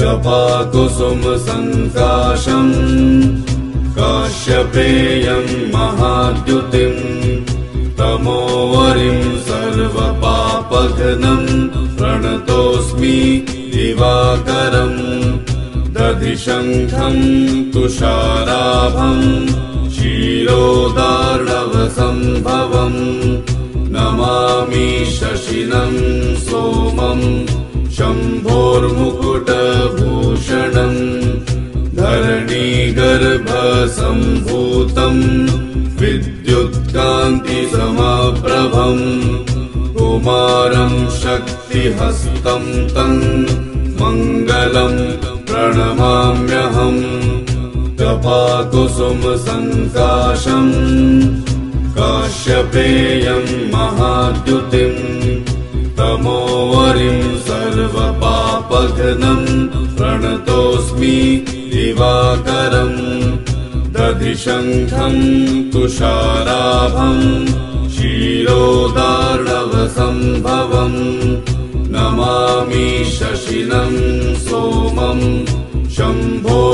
जपाकुसुमसङ्काशम् काश्यपेयं महाद्युतिम् तमोवरिं सर्वपापघ्नम् प्रणतोऽस्मि दिवाकरम् दधिशङ्खम् तुषाराभम् क्षीरोदार्णवसम्भवम् नमामि शशिनम् सोमम् शम्भोर्मुकुटभूषणम् धरणीगर्भसम्भूतम् विद्युत्कान्तिसमप्रभम् कुमारम् शक्तिहस्तम् तम् मङ्गलम् प्रणमाम्यहम् जपाकुसुमसङ्काशम् काश्यपेयं महाद्युतिम् तमोवरिं सर्वपापघ्नम् प्रणतोऽस्मि दिवाकरम् दधिशङ्खम् तुषाराभम् क्षीरोदार्णवसम्भवम् नमामि शशिनम् सोमम् शम्भो